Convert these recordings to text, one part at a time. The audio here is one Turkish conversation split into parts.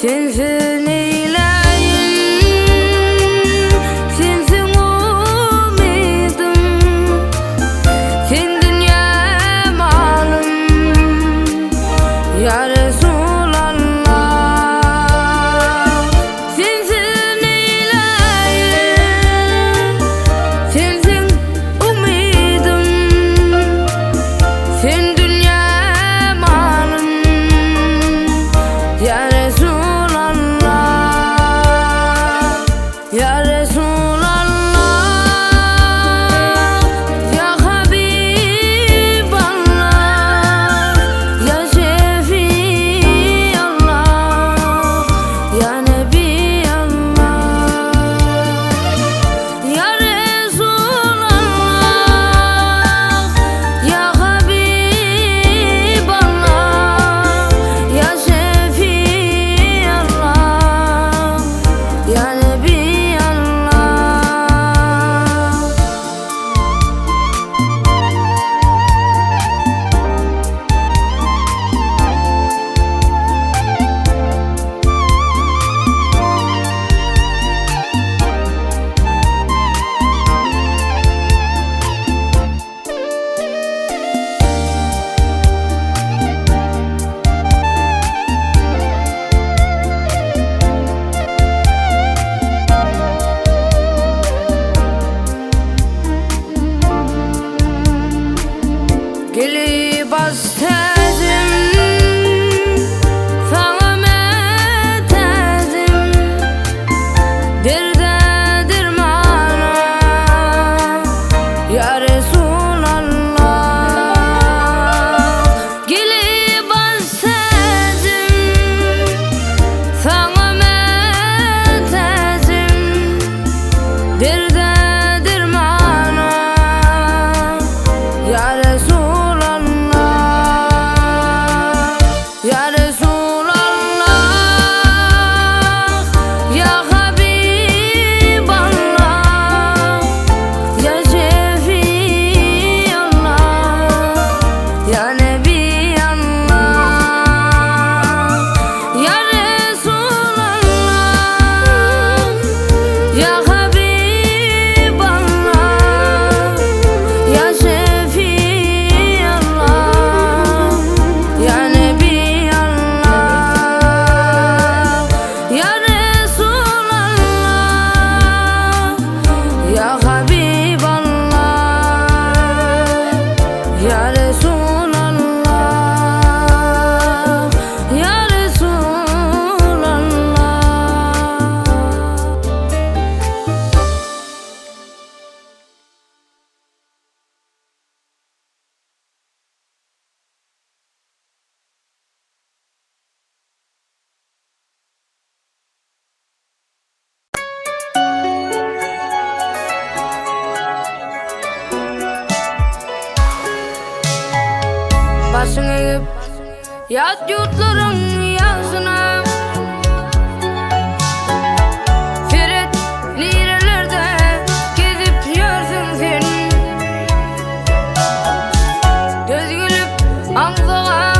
Sensin eyleyim, sensin umidim, sen dünyam alım, ya Resulallah. Sensin eyleyim, sensin umidim, sen dünyam alım, ya Resulallah. Ya Resulallah, ya Habiballah, ya Şefiallah, ya Nebiyallah. Ya Resulallah, ya Habiballah, ya Şefiallah, ya Nebiyallah. Gelip bas tezim, sana metezim, derde dermana, ya Resulallah. Gelip bas tezim, sana metezim, derde dermana, ya Resulallah. Ya Resulallah, ya Habiballah, ya Şefiallah, ya Nebiyallah. Ya Resulallah, ya Habiballah, ya Şefiallah, ya Nebiyallah. Ya Resulallah, ya Habiballah, ya Resulallah, ya Resulallah. Başını eğip yat yurtların yazına, Ferit nirelerde gezip yörsün sen. Göz gülüp ağzına,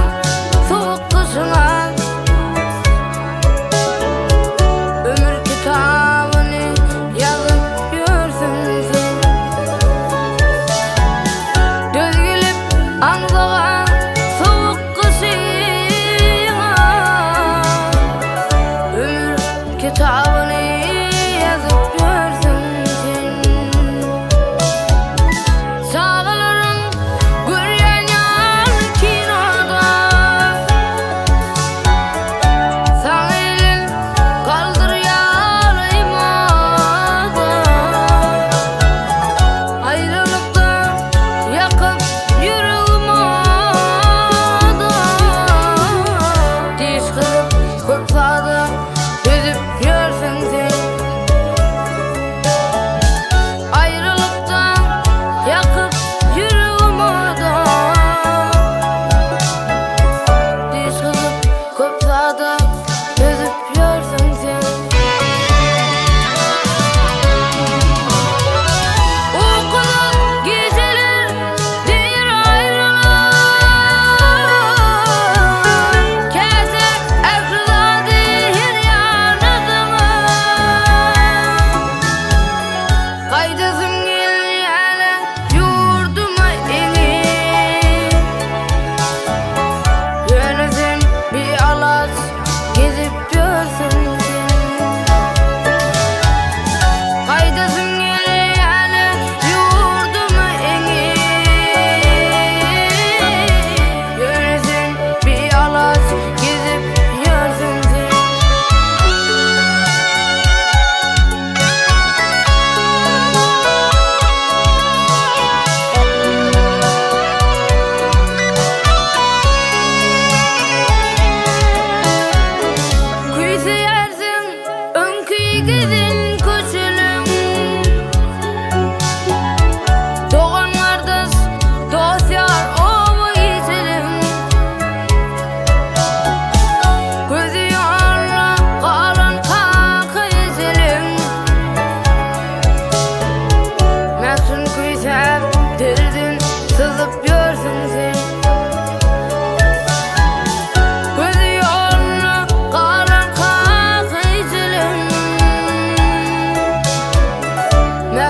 soğuk kışına, ömür kitabını yazıp yörsün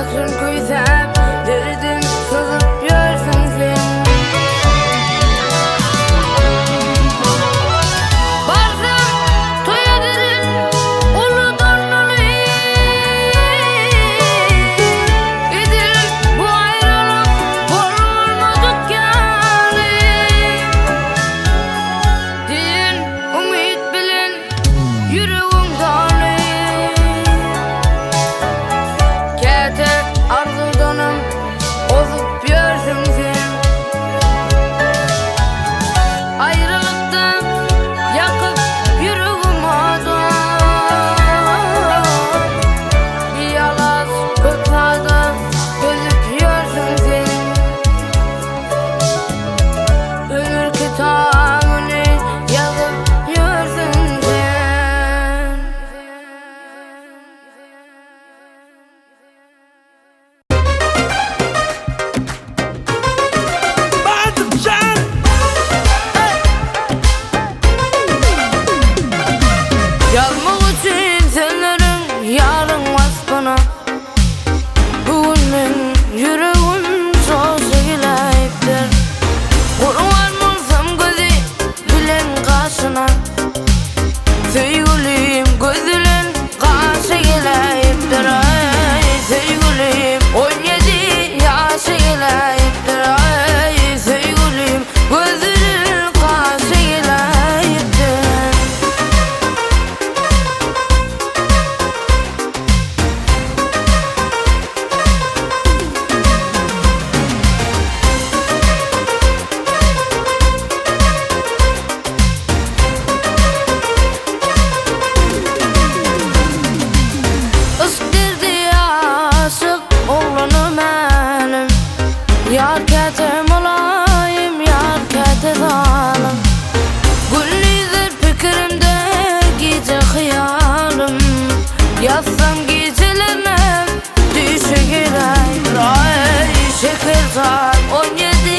Yakın güzel derdim sızıp görsün sen. Barzım toya derin ulu donlu İdil bu ayrılık olmadık yani. Din umut bilen yüreğim dağlı. Kete arzudanım ozup görsün sen. Ayrılıktan yakıp yüreğim adam. Bir yalas kırklarda gözüp görsün sen. Ömür kitabını yazıp görsün sen. Yazmak için senlerin yarın vasfına. Bugün men yüreğim çok sevileyiptir. Kurban olsam gözü bilen karşına. Sevgilim gözülen karşı geleyiptir. Ay sevgilim 17 yaşı geleyiptir. Ay sevgilim gözülen karşı geleyiptir. Istirdi aşık oğlanım elim. Yar ketem olayım, yar kete zalim. Gündüzdür fikrimde gece hıyalım. Yazsam gecelerine düşe geleyiptir. Ay şeker saat 17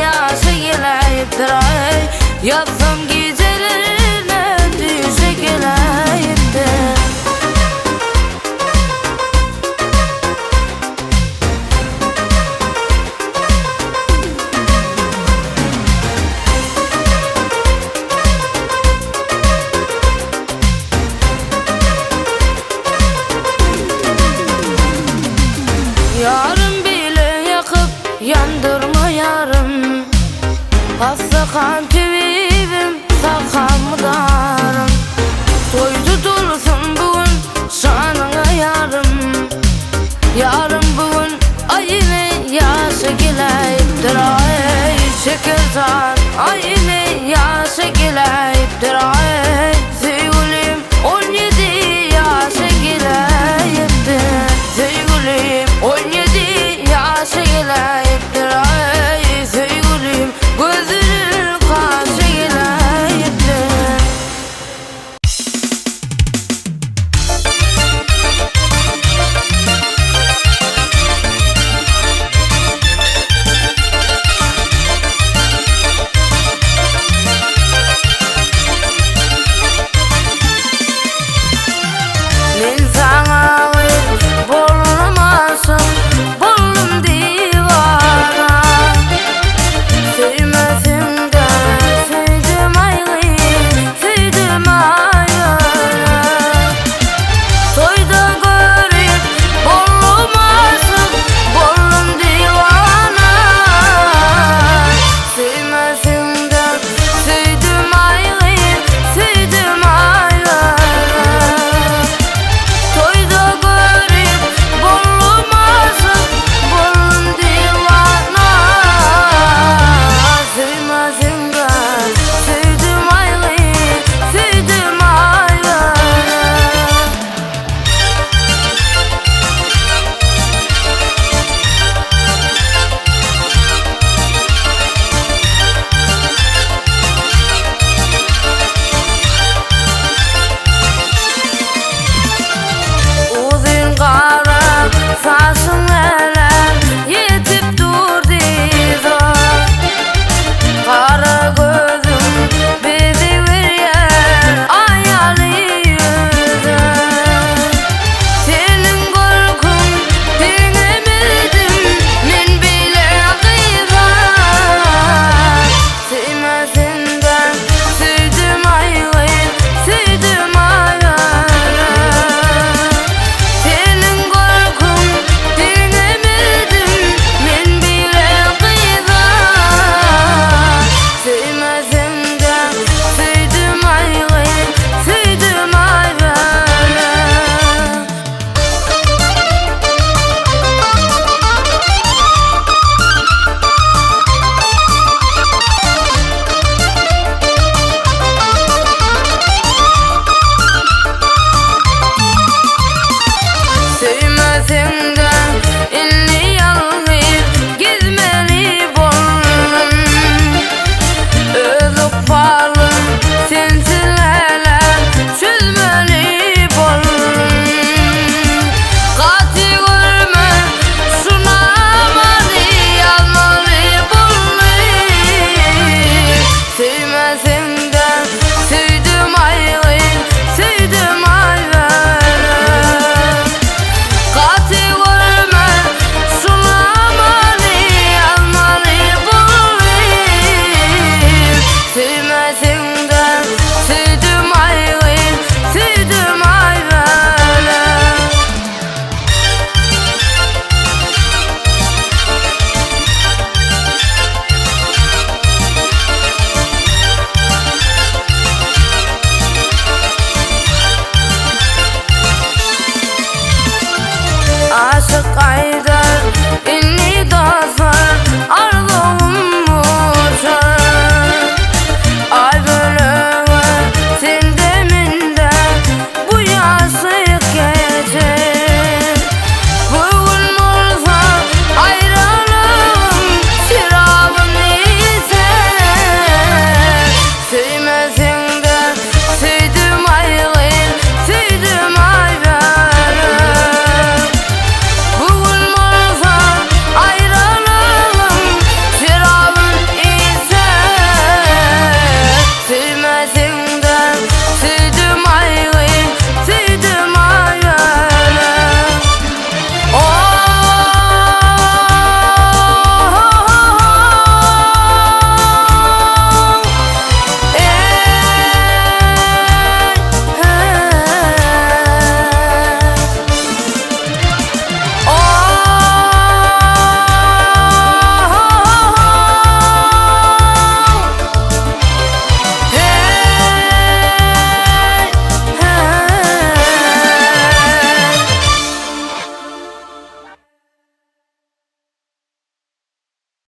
yaşa geleyiptir. Ay yazsam gecelerine düşe geleyiptir. Yarım bile yakıp yandırma yarım. Hastakan tüvivim sakamı darım. Toy tutulsun bugün şanına yarım. Yarım bugün ayını yaşa geleyiptir. Ay şeker saat ayını yaşa geleyiptir. Ay